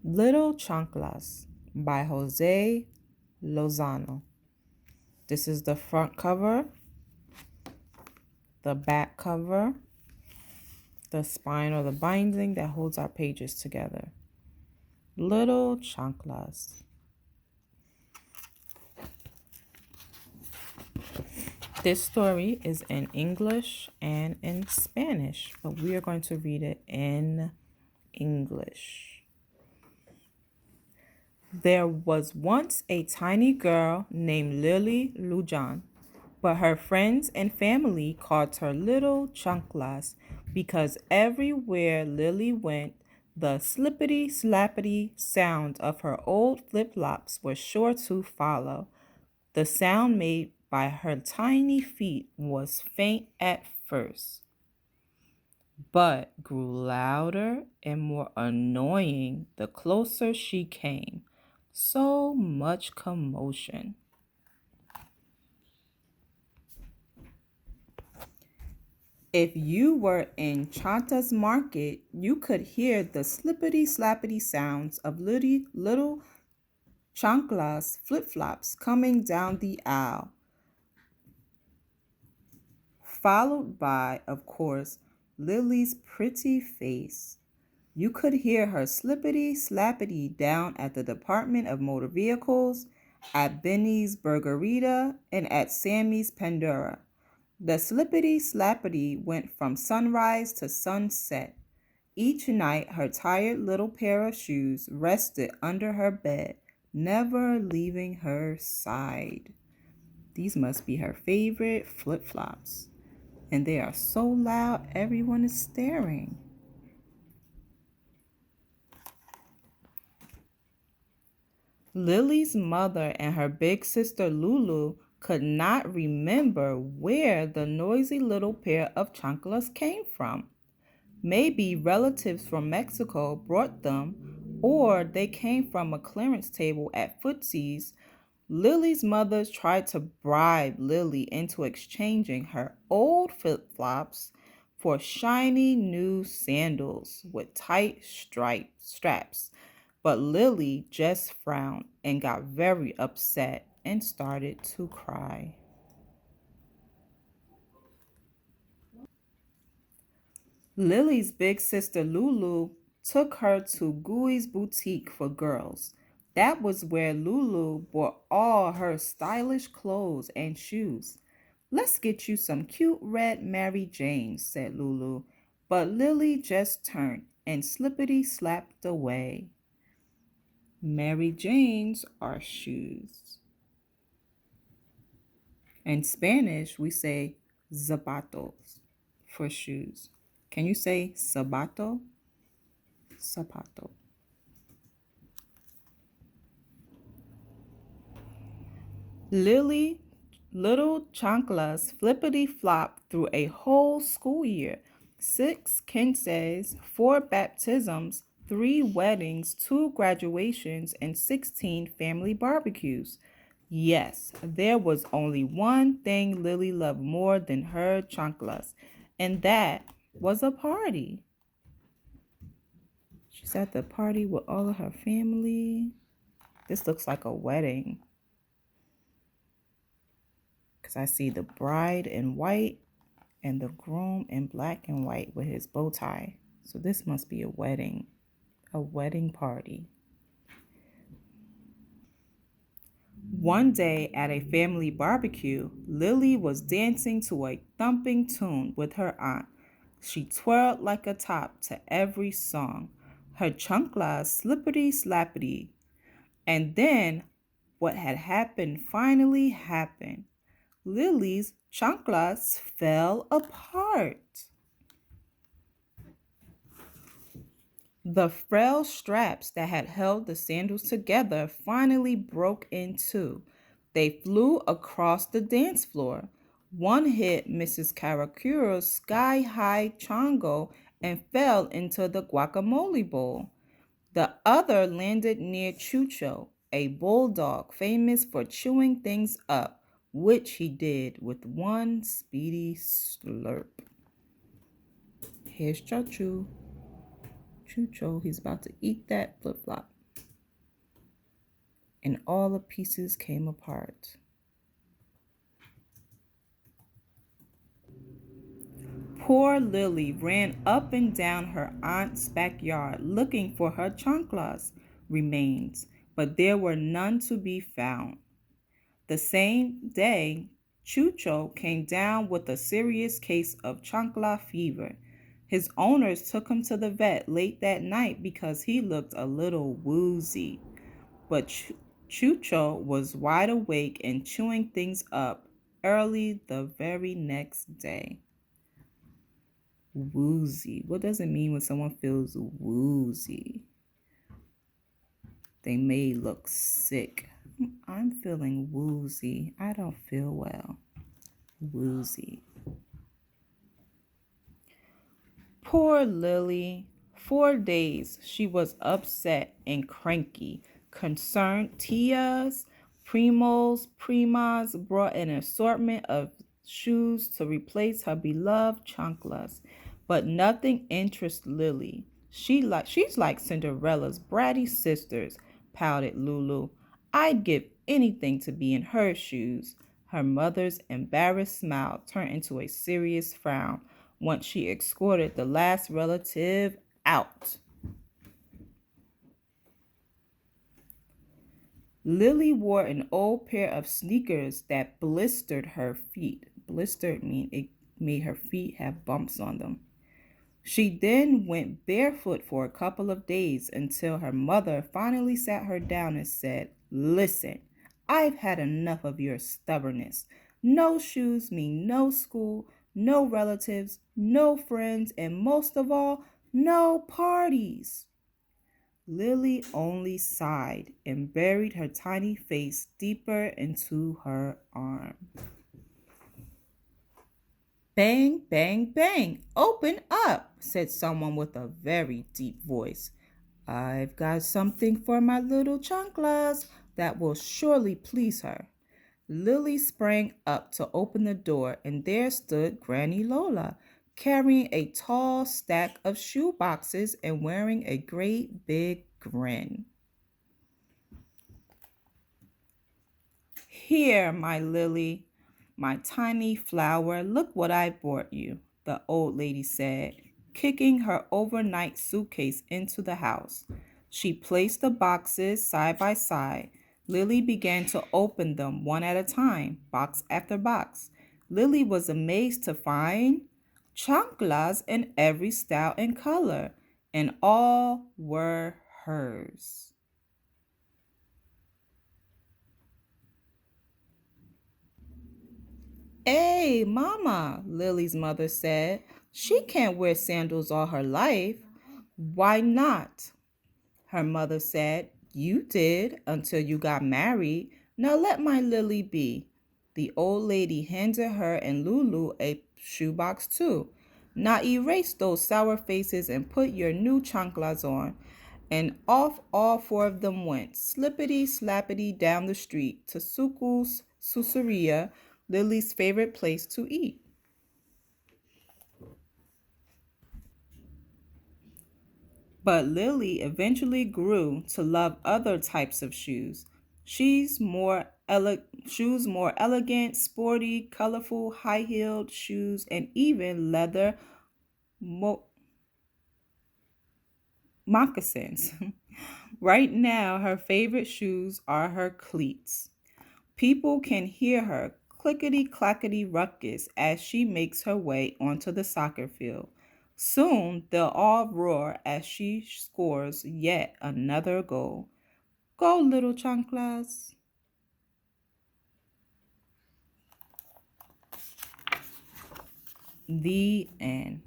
Little Chanclas by Jose Lozano. This is the front cover, the back cover, the spine or the binding that holds our pages together. Little Chanclas. This story is in English and in Spanish, but we are going to read it in English. There was once a tiny girl named Lily Lujan, but her friends and family called her Little Chanclas because everywhere Lily went, the slippity slappity sound of her old flip flops was sure to follow. The sound made by her tiny feet was faint at first, but grew louder and more annoying the closer she came. So much commotion. If you were in Chanta's market, you could hear the slippity slappity sounds of little chanclas flip flops coming down the aisle, followed by, of course, Lily's pretty face. You could hear her slippity slappity down at the Department of Motor Vehicles, at Benny's Burgerita, and at Sammy's Pandora. The slippity slappity went from sunrise to sunset. Each night her tired little pair of shoes rested under her bed, never leaving her side. These must be her favorite flip-flops, and they are so loud everyone is staring. Lily's mother and her big sister Lulu could not remember where the noisy little pair of chanclas came from. Maybe relatives from Mexico brought them, or they came from a clearance table at Footsie's. Lily's mother tried to bribe Lily into exchanging her old flip-flops for shiny new sandals with tight straps. But Lily just frowned and got very upset and started to cry. Lily's big sister Lulu took her to Gooey's boutique for girls. That was where Lulu bought all her stylish clothes and shoes. Let's get you some cute red Mary Janes, said Lulu. But Lily just turned and slippity slapped away. Mary Janes are shoes. In Spanish, we say zapatos for shoes. Can you say zapato? Zapato. Little chanclas flippity flop through a whole school year. 6 quinces, 4 baptisms, 3 weddings, 2 graduations, and 16 family barbecues. Yes, there was only one thing Lily loved more than her chanclas, and that was a party. She's at the party with all of her family. This looks like a wedding, because I see the bride in white and the groom in black and white with his bow tie. So this must be a wedding party. One day at a family barbecue, Lily was dancing to a thumping tune with her aunt. She twirled like a top to every song, her chanclas slippity slappity. And then what had happened finally happened. Lily's chanclas fell apart. The frail straps that had held the sandals together finally broke in two. They flew across the dance floor. One hit Mrs. Karakuro's sky-high chongo and fell into the guacamole bowl. The other landed near Chucho, a bulldog famous for chewing things up, which he did with one speedy slurp. Here's Chucho. Chucho, he's about to eat that flip-flop. and all the pieces came apart. Poor Lily ran up and down her aunt's backyard looking for her chanclas remains, but there were none to be found. The same day, Chucho came down with a serious case of chancla fever. His owners took him to the vet late that night because he looked a little woozy. But Chucho was wide awake and chewing things up early the very next day. Woozy. What does it mean when someone feels woozy? They may look sick. I'm feeling woozy. I don't feel well. Woozy. Poor Lily. 4 days she was upset and cranky. Concerned Tias, Primos, Primas brought an assortment of shoes to replace her beloved chanclas, but nothing interests Lily. She's like Cinderella's bratty sisters, pouted Lulu. I'd give anything to be in her shoes. Her mother's embarrassed smile turned into a serious frown once she escorted the last relative out. Lily wore an old pair of sneakers that blistered her feet. Blistered mean it made her feet have bumps on them. She then went barefoot for a couple of days until her mother finally sat her down and said, Listen, I've had enough of your stubbornness. No shoes mean no school, no relatives, no friends, and most of all, no parties. Lily only sighed and buried her tiny face deeper into her arm. Bang, bang, bang. Open up, said someone with a very deep voice. I've got something for my little chanclas that will surely please her. Lily sprang up to open the door, and there stood Granny Lola, carrying a tall stack of shoe boxes and wearing a great big grin. Here, my Lily, my tiny flower, look what I brought you, the old lady said, kicking her overnight suitcase into the house. She placed the boxes side by side. Lily began to open them one at a time, box after box. Lily was amazed to find chanclas in every style and color, and all were hers. Hey, Mama, Lily's mother said. She can't wear sandals all her life. Why not? Her mother said. You did until you got married. Now let my Lily be. The old lady handed her and Lulu a shoebox too. Now erase those sour faces and put your new chanclas on. And off all four of them went, slippity slappity down the street to Suku's Susaria, Lily's favorite place to eat. But Lily eventually grew to love other types of shoes. Shoes more elegant, sporty, colorful, high-heeled shoes, and even leather mo- moccasins. Right now, her favorite shoes are her cleats. People can hear her clickety clackety ruckus as she makes her way onto the soccer field. Soon they'll all roar as she scores yet another goal. Go, little chanclas. The end.